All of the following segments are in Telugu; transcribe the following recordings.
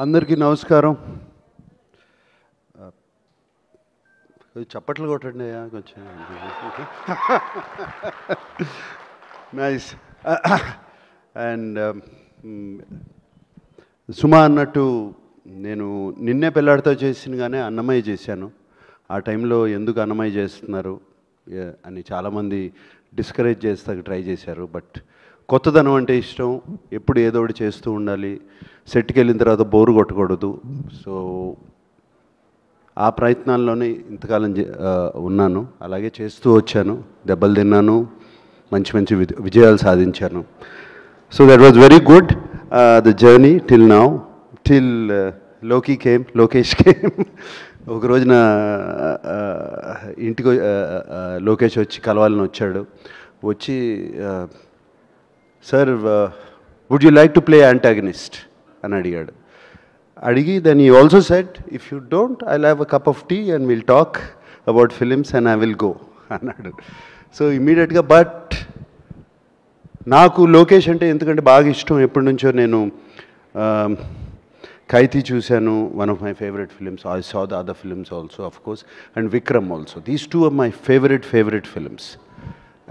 అందరికీ నమస్కారం. చప్పట్లు కొట్టండి కొంచెం. నైస్. అండ్ సుమా అన్నట్టు నేను నిన్నే పెళ్ళాడితో చేసినగానే అన్నమయ్య చేశాను. ఆ టైంలో ఎందుకు అన్నమయ్య చేస్తున్నారు అని చాలామంది డిస్కరేజ్ చేస్తాకి ట్రై చేశారు. బట్ కొత్తదనం అంటే ఇష్టం, ఎప్పుడు ఏదో ఒకటి చేస్తూ ఉండాలి, సెట్కి వెళ్ళిన తర్వాత బోరు కొట్టకూడదు. సో ఆ ప్రయత్నాల్లోనే ఇంతకాలం ఉన్నాను, అలాగే చేస్తూ వచ్చాను. దెబ్బలు తిన్నాను, మంచి మంచి విజయాలు సాధించాను. So that was very good the journey till now, till Lokesh came. ఒక రోజున ఇంటికి లోకేష్ వచ్చి కలవాలని వచ్చాడు. వచ్చి sir would you like to play antagonist అని అడిగాడు. అడిగి then he also said if you don't I will have a cup of tea and will talk about films and I will go అన్నాడు. సో ఇమీడియట్గా బట్ నాకు లోకేష్ అంటే ఎందుకంటే బాగా ఇష్టం ఎప్పటి నుంచో. నేను ఖైదీ చూశాను, one of my favourite films. I saw the other films also of course, and Vikram also. These two are my favourite films.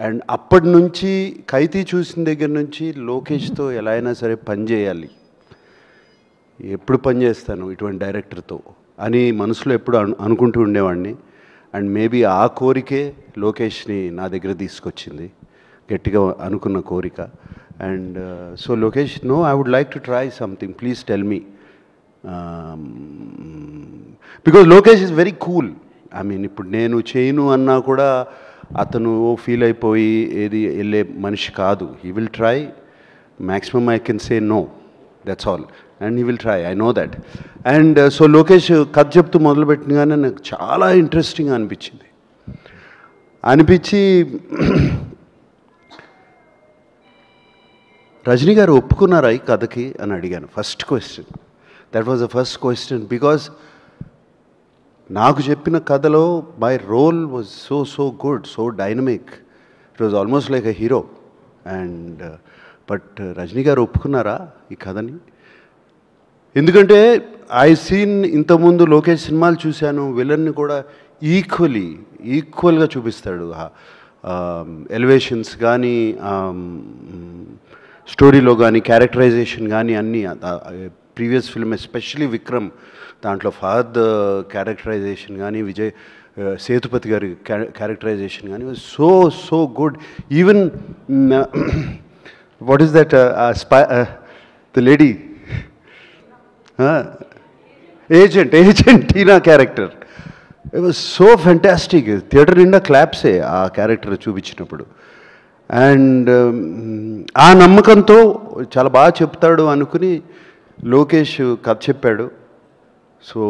And అప్పటి నుంచి ఖైదీ చూసిన దగ్గర నుంచి లోకేష్తో ఎలా అయినా సరే పని చేయాలి, ఎప్పుడు పని చేస్తాను ఇటువంటి డైరెక్టర్తో అని మనసులో ఎప్పుడు అనుకుంటూ ఉండేవాడిని. అండ్ మేబీ ఆ కోరికే లోకేష్ని నా దగ్గర తీసుకొచ్చింది, గట్టిగా అనుకున్న కోరిక. And so Lokesh, no I would like to try something, please tell me. Because Lokesh is very cool. I mean ఇప్పుడు నేను చేయను అన్నా కూడా అతను ఫీల్ అయిపోయి ఏది వెళ్ళే మనిషి కాదు. He will try, maximum I can say no, that's all. And he will try, I know that. And so Lokesh కథ చెప్తూ మొదలుపెట్టినగానే నాకు చాలా ఇంట్రెస్టింగ్ అనిపించి రజనీ గారు ఒప్పుకున్నారా ఈ కథకి అని అడిగాను. First question, that was the first question. Because నాకు చెప్పిన కథలో my role was so good, so dynamic. It was almost like a hero. And but Rajini garu ఒప్పుకున్నారా ఈ కథని? ఎందుకంటే ఐ సీన్ ఇంతకుముందు లోకేష్ సినిమాలు చూశాను, విలన్ని కూడా ఈక్వల్గా చూపిస్తాడు. ఎలివేషన్స్ కానీ, స్టోరీలో కానీ, క్యారెక్టరైజేషన్ కానీ అన్నీ. ప్రీవియస్ ఫిల్మ్ ఎస్పెషలీ విక్రమ్, దాంట్లో ఫహద్ క్యారెక్టరైజేషన్ కానీ, విజయ్ సేతుపతి గారి క్యారెక్టరైజేషన్ కానీ so good. Even what is that the lady agent Tina character, it was so fantastic. Theatre నిండా క్లాప్సే ఆ క్యారెక్టర్ చూపించినప్పుడు. అండ్ ఆ నమ్మకంతో చాలా బాగా చెప్తాడు అనుకుని లోకేష్ కథ చెప్పాడు. సో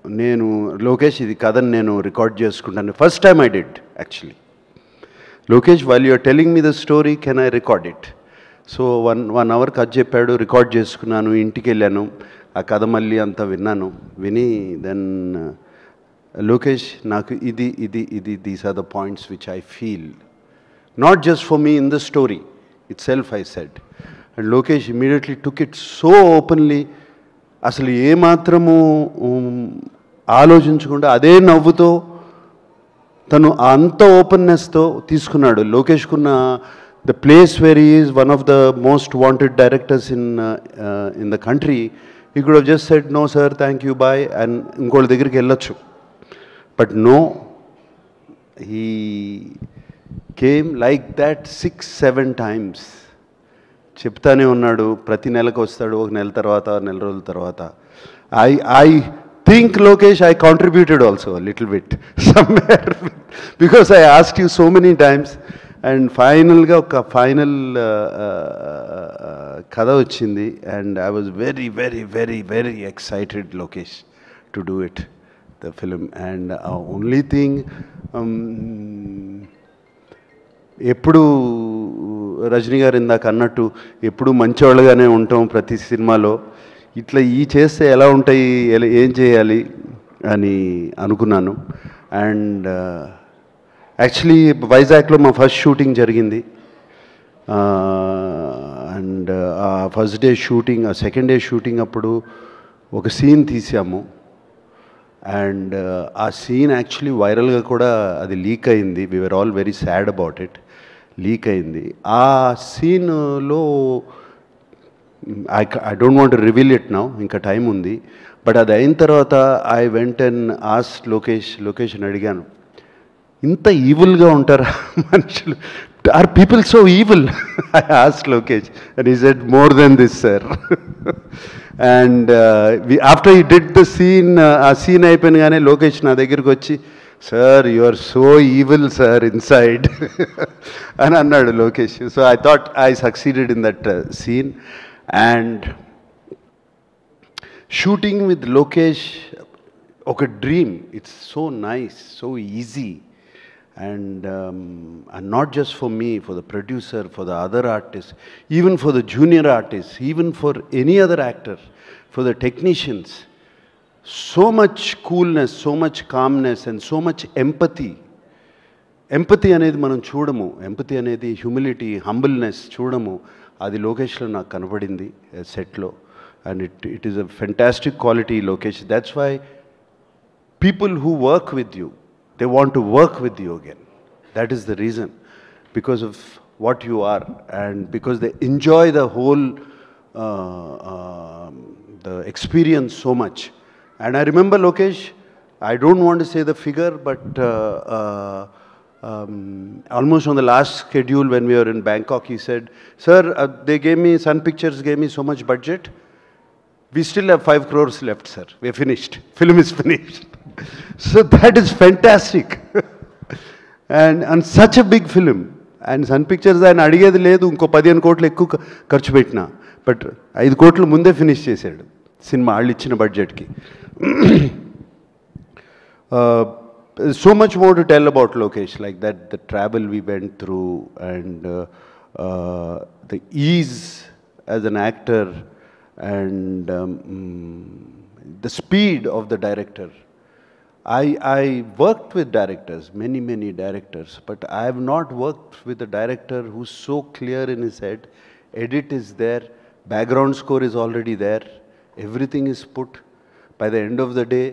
నేను లోకేష్ ఇది కథని నేను రికార్డ్ చేసుకుంటాను. First time I did actually. Lokesh, while you are telling me the story, can I record it? So one hour కథ చెప్పాడు, రికార్డ్ చేసుకున్నాను, ఇంటికి వెళ్ళాను, ఆ కథ మళ్ళీ అంతా విని దెన్ లోకేష్ నాకు ఇది these are the points which I feel, not just for me in the story itself I said. And Lokesh immediately took it so openly. అసలు ఏమాత్రము ఆలోచించకుండా అదే నవ్వుతో తను అంత ఓపెన్నెస్తో తీసుకున్నాడు. లోకేష్కున్న the place where he is one of the most wanted directors in the country. He could have just said no sir, thank you, bye and ఇంకోళ్ళ దగ్గరికి వెళ్ళొచ్చు. But no, he came like that 6-7 times. చెప్తానే ఉన్నాడు, ప్రతి నెలకు వస్తాడు, ఒక నెల తర్వాత, నెల రోజుల తర్వాత. I think Lokesh I contributed also little bit somewhere, because I asked you so many times. And ఫైనల్గా ఒక ఫైనల్ కథ వచ్చింది. And I was very excited Lokesh to do it, the film. And only thing, ఎప్పుడు రజనీ గారు ఇందాక అన్నట్టు ఎప్పుడు మంచివాళ్ళుగానే ఉంటాం ప్రతి సినిమాలో, ఇట్లా చేస్తే ఎలా ఉంటాయి, ఏం చేయాలి అని అనుకున్నాను. అండ్ యాక్చువల్లీ వైజాగ్లో మా ఫస్ట్ షూటింగ్ జరిగింది. అండ్ ఆ ఫస్ట్ డే షూటింగ్, ఆ సెకండ్ డే షూటింగ్ అప్పుడు ఒక సీన్ తీసాము. అండ్ ఆ సీన్ యాక్చువల్లీ వైరల్గా కూడా అది లీక్ అయింది. We were all very sad about it. Leak అయింది. ఆ సీన్లో I don't want to reveal it now, ఇంకా టైం ఉంది. బట్ అది అయిన తర్వాత I went and asked location అడిగాను, ఇంత ఈవిల్గా ఉంటారా మనుషులు? Are people so evil? I asked Lokesh and he said more than this sir. And after he did the scene, ఆ సీన్ అయిపోయినగానే లోకేష్ నా దగ్గరికి వచ్చి, sir you are so evil sir inside అని అన్నాడు Lokesh. So I thought I succeeded in that scene. And shooting with Lokesh ఒక dream. It's so nice, so easy. And not just for me, for the producer, for the other artists, even for the junior artists, even for any other actor, for the technicians. So much coolness, so much calmness and so much empathy. Empathy అనేది మనం చూడము. Empathy అనేది humility, humbleness చూడము. అది లోకేష్లో నాకు కనపడింది సెట్లో. And it is a fantastic quality, Lokesh. That's why people who work with you, they want to work with you again. That is the reason. Because of what you are and because they enjoy the whole the experience so much. And I remember Lokesh, I don't want to say the figure, but almost on the last schedule when we were in Bangkok, he said, sir, they gave me, Sun Pictures gave me so much budget. We still have 5 crores left, sir. We are finished. Film is finished. So that is fantastic. and such a big film. And Sun Pictures ఆయన అడిగేది లేదు, ఇంకో 15 కోట్లు ఎక్కువ ఖర్చు పెట్టినా, బట్ 5 కోట్లు ముందే ఫినిష్ చేశాడు సినిమా వాళ్ళు ఇచ్చిన బడ్జెట్కి. So much more to tell about Lokesh, like that, the travel we went through and the ease as an actor and the speed of the director. I worked with directors, many directors, but I have not worked with a director who's so clear in his head. Edit is there, background score is already there, everything is put. By the end of the day,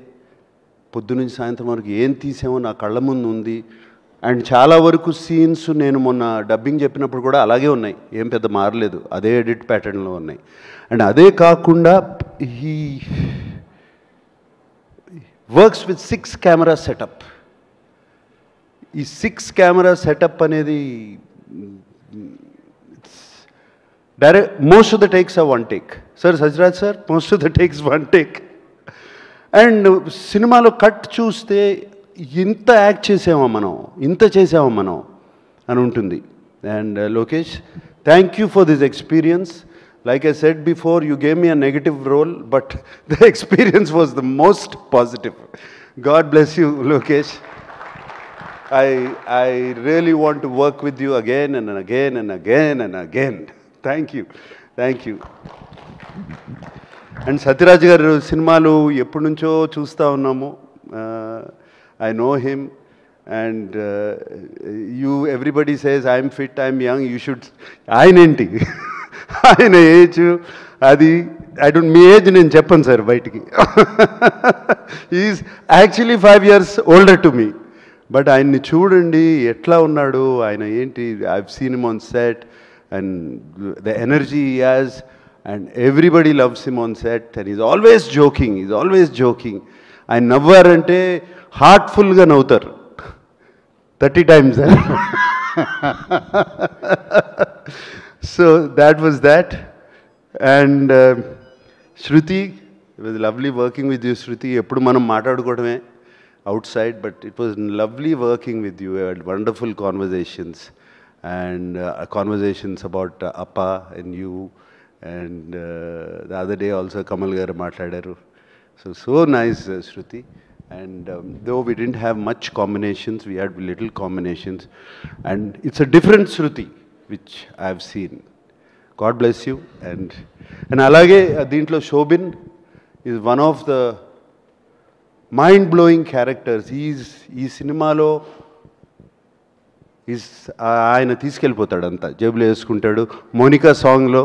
పొద్దు నుంచి సాయంత్రం వరకు ఏం తీసామో నా కళ్ళ ముందు ఉంది. అండ్ చాలా వరకు సీన్స్ నేను మొన్న డబ్బింగ్ చెప్పినప్పుడు కూడా అలాగే ఉన్నాయి, ఏం పెద్ద మారలేదు, అదే ఎడిట్ ప్యాటర్న్లో ఉన్నాయి. అండ్ అదే కాకుండా he works with 6 camera setup. ఈ 6 కెమెరా సెటప్ అనేది direct most of the takes are 1 take. Sir సజ్రాజ్ sir, most of the takes 1 take. And సినిమాలో కట్ చూస్తే ఇంత యాక్ట్ చేసామా మనం, ఇంత చేసామా మనం అని ఉంటుంది. And Lokesh, thank you for this experience. Like I said before, you gave me a negative role, but the experience was the most positive. God bless you, Lokesh. I really want to work with you again and again and again and again. Thank you. Thank you. And Satyaraj garu cinemalu eppudu nuncho chusta unnamu. I know him. And everybody says I'm fit, I'm young, you should. ఆయనేంటి ఆయన ఏజ్ అది, ఐ డోంట్, మీ ఏజ్ నేను చెప్పను సార్ బయటికి. Is actually 5 years older to me. But ఆయన్ని చూడండి ఎట్లా ఉన్నాడు, ఆయన ఏంటి, I've seen him on set and the energy he has and everybody loves him on set and is always joking. ఆయన నవ్వారంటే హార్ట్ఫుల్గా నవ్వుతారు 30 times. So that was that. And Shruti, it was lovely working with you, Shruti. Eppudu manam maatadukodame outside, but it was lovely working with you. We had wonderful conversations and conversations about Appa and you. And the other day also Kamal garu maatlaadaru. So nice, Shruti. And though we didn't have much combinations, we had little combinations. And it's a different Shruti which I have seen. God bless you. And alage deentlo Shobin is one of the mind-blowing characters. Ee cinemalo ఆయన తీసుకెళ్ళిపోతాడు అంతా, జేబులో వేసుకుంటాడు. మోనికా సాంగ్లో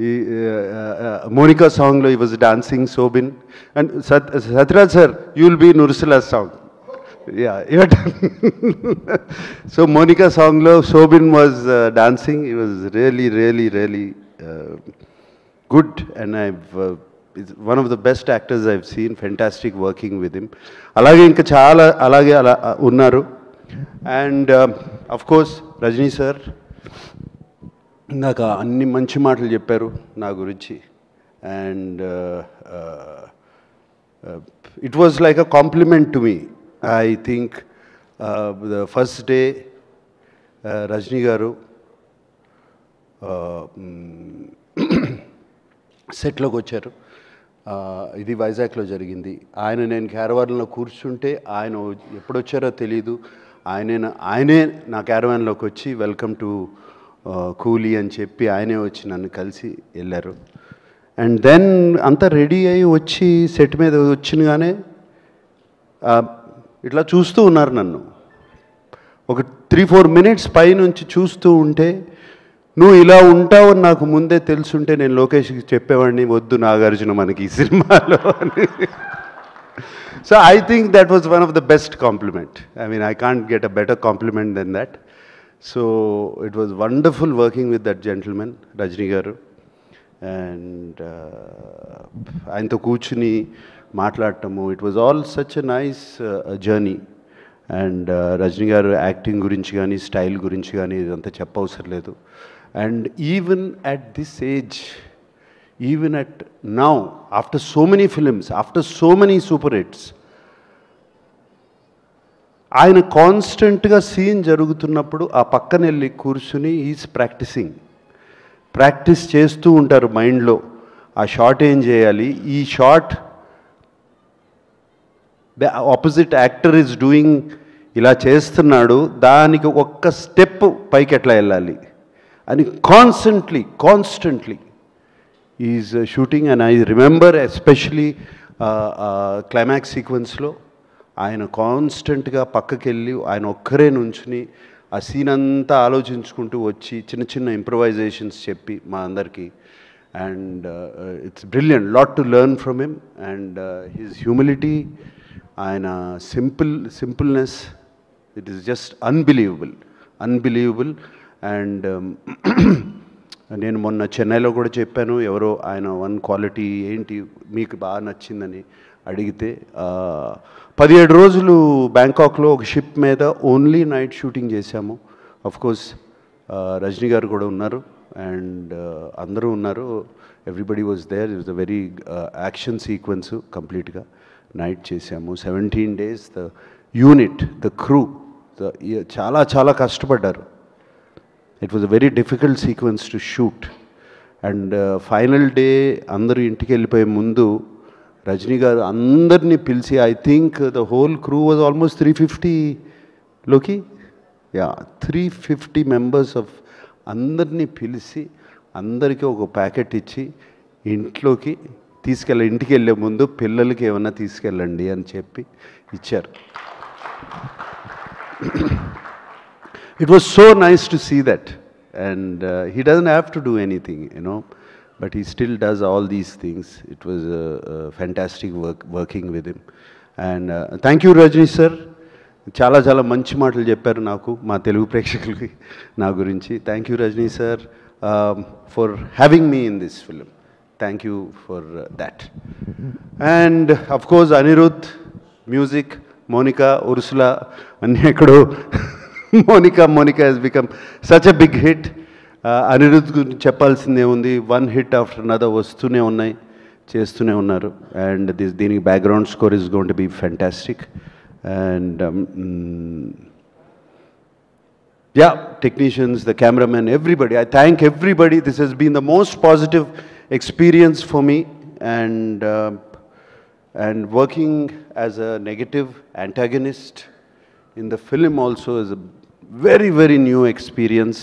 Monica song lo he was dancing, Sobin. And Satraj sir, you will be in Ursula's song. Yeah, you're done. So Monica song lo Sobin was dancing. He was really good, and he's one of the best actors I've seen. Fantastic working with him. Alage inka chaala alage unnaru. And of course Rajni sir, నాకు అన్ని మంచి మాటలు చెప్పారు నా గురించి. And it was like a compliment to me. I think the first day Rajini garu సెట్లోకి వచ్చారు. ఇది వైజాగ్లో జరిగింది. నేను క్యారవాన్లో కూర్చుంటే ఆయన ఎప్పుడొచ్చారో తెలీదు. ఆయనే నా క్యారవాన్లోకి వచ్చి వెల్కమ్ టు కూలీ అని చెప్పి ఆయనే వచ్చి నన్ను కలిసి వెళ్ళారు. అండ్ దెన్ అంతా రెడీ అయ్యి వచ్చి సెట్ మీద వచ్చినగానే ఇట్లా చూస్తూ ఉన్నారు నన్ను. ఒక 3-4 minutes పైనుంచి చూస్తూ ఉంటే, నువ్వు ఇలా ఉంటావని నాకు ముందే తెలుసుంటే నేను లోకేష్కి చెప్పేవాడిని, వద్దు నాగార్జున మనకి ఈ సినిమాలో అని. So I think that was one of the best compliment. I mean I can't get a better compliment then that. So it was wonderful working with that gentleman, Rajni garu. And ఆయనతో కూర్చుని మాట్లాడటము, it was all such a nice journey. And Rajni garu acting గురించి కానీ స్టైల్ గురించి కానీ ఇదంతా చెప్పవసరం లేదు. And even at this age, even at now, after so many films, after so many super hits, ఆయన కాన్స్టెంట్గా సీన్ జరుగుతున్నప్పుడు ఆ పక్కన వెళ్ళి కూర్చుని ఈజ్ ప్రాక్టీస్ చేస్తూ ఉంటారు మైండ్లో. ఆ షాట్ ఏం చేయాలి, ఈ shot the opposite actor is doing, ఇలా చేస్తున్నాడు, దానికి ఒక్క స్టెప్ పైకి ఎట్లా వెళ్ళాలి అని constantly is shooting. And I remember especially climax సీక్వెన్స్లో ఆయన కాన్స్టెంట్గా పక్కకెళ్ళి ఆయన ఒక్కరే నుంచుని ఆ సీన్ అంతా ఆలోచించుకుంటూ వచ్చి చిన్న ఇంప్రవైజేషన్స్ చెప్పి మా అందరికీ. And it's brilliant, lot to learn from him. And his humility, ఆయన సింపుల్నెస్, it is just unbelievable. And నేను మొన్న చెన్నైలో కూడా చెప్పాను, ఎవరో ఆయన వన్ క్వాలిటీ ఏంటి మీకు బాగా నచ్చిందని అడిగితే, 17 రోజులు బ్యాంకాక్లో ఒక షిప్ మీద ఓన్లీ నైట్ షూటింగ్ చేశాము. అఫ్కోర్స్ రజనీ గారు కూడా ఉన్నారు అండ్ అందరూ ఉన్నారు. Everybody was there. It was a very action sequence. కంప్లీట్గా నైట్ చేశాము. 17 days. The unit, the crew చాలా కష్టపడ్డారు. It was a very difficult sequence to shoot. And final day అందరూ ఇంటికి వెళ్ళిపోయే ముందు రజనీ గారు అందరినీ పిలిచి, I think the whole crew was almost 350 350 members of అందరినీ పిలిచి అందరికీ ఒక ప్యాకెట్ ఇచ్చి ఇంట్లోకి ఇంటికి వెళ్ళే ముందు పిల్లలకి ఏమన్నా తీసుకెళ్ళండి అని చెప్పి ఇచ్చారు. It was so nice to see that. And he doesn't have to do anything, but he still does all these things. It was fantastic working with him. And thank you Rajni sir, చాలా మంచి మాటలు చెప్పారు నాకు, మా తెలుగు ప్రేక్షకులకి నా గురించి. Thank you Rajni sir for having me in this film. Thank you for that. And of course Anirudh, music, Monica, Ursula, అన్నీ ఎక్కడో Monica has become such a big hit. Anirudh గురించి చెప్పాల్సిందే ఉంది. వన్ హిట్ ఆఫ్టర్ అనదర్ వస్తూనే ఉన్నాయి, చేస్తూనే ఉన్నారు. అండ్ దీనికి background score is going to be fantastic. And technicians, the cameraman, everybody, I thank everybody. This has been the most positive experience for me. And working as a negative antagonist in the film also is a very new experience.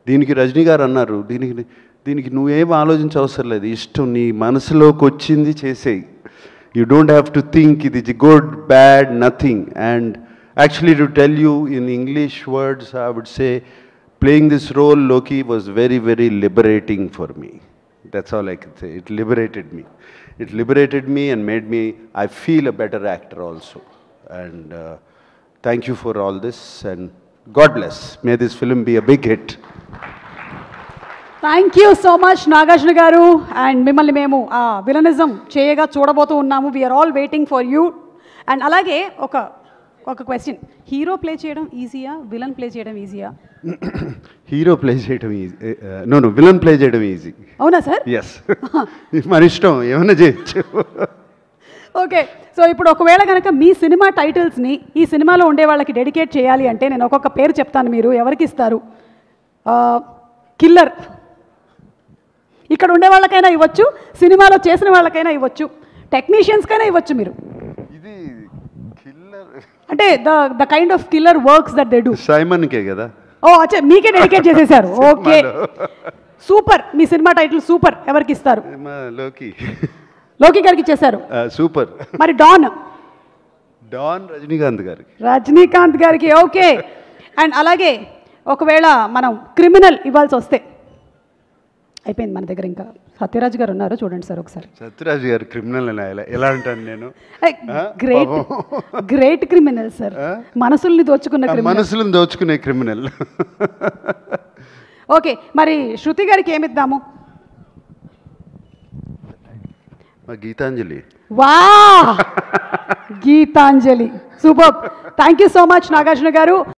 దీనికి రజనీ గారు అన్నారు, దీనికి నువ్వేం ఆలోచించవసరం లేదు, ఇష్టం నీ మనసులోకి వచ్చింది చేసేయి. You don't have to think ఇది good bad, nothing. And actually to tell you in English words I would say playing this role, Loki, was very, very liberating for me. That's all I can say. It liberated me. It liberated me and made me, I feel a better actor also. And thank you for all this, and God bless. May this film be a big hit. Thank you so much Nagarjuna garu. And మిమ్మల్ని మేము ఆ విలనిజం చేయగా చూడబోతూ ఉన్నాము. We are all waiting for you. And అలాగే ఒక క్వశ్చన్, హీరో ప్లే చేయడం ఈజీయా, విలన్ ప్లే చేయడం ఈజీయా? హీరో ప్లే చేయడం ఈజీ, నో విలన్ ప్లే చేయడం ఈజీ. అవునా సార్? ఎస్, మన ఇష్టం, ఏమైనా చేయొచ్చు. ఓకే, సో ఇప్పుడు ఒకవేళ కనుక మీ సినిమా టైటిల్స్ని ఈ సినిమాలో ఉండే వాళ్ళకి డెడికేట్ చేయాలి అంటే నేను ఒక్కొక్క పేరు చెప్తాను, మీరు ఎవరికి ఇస్తారు? కిల్లర్ ఇక్కడ ఉండే వాళ్ళకైనా ఇవ్వచ్చు, సినిమాలో చేసిన వాళ్ళకైనా ఇవ్వచ్చు, టెక్నీషియన్స్కైనా ఇవ్వచ్చు. మీరు ఇది కిల్లర్ అంటే the kind of killer works that they do. సైమన్కే కదా? ఓ అచ్చా, మీకే డెడికేట్ చేసేసారు. Okay, super. మీ సినిమా టైటిల్ సూపర్. ఎవరికి ఇస్తారు? లోకి గారికి ఇచ్చేశారు. సూపర్. మరి డాన్ రజనీకాంత్ గారికి. రజనీకాంత్ గారికి. ఓకే. అండ్ అలాగే ఒకవేళ మనం క్రిమినల్ ఇవ్వాల్సి వస్తే, అయిపోయింది మన దగ్గర, ఇంకా సత్యరాజ్ గారు ఉన్నారు, చూడండి సార్ ఒకసారి. సత్యరాజ్ గారు క్రిమినల్ ఎలా అంటాను నేను? గ్రేట్ క్రిమినల్ సార్, మనసుల్ని దోచుకునే క్రిమినల్. ఓకే, మరి శృతి గారికి ఏమిద్దాము? గీతాంజలి. వా, Geetanjali, super. Thank you so much Nagarjuna గారు.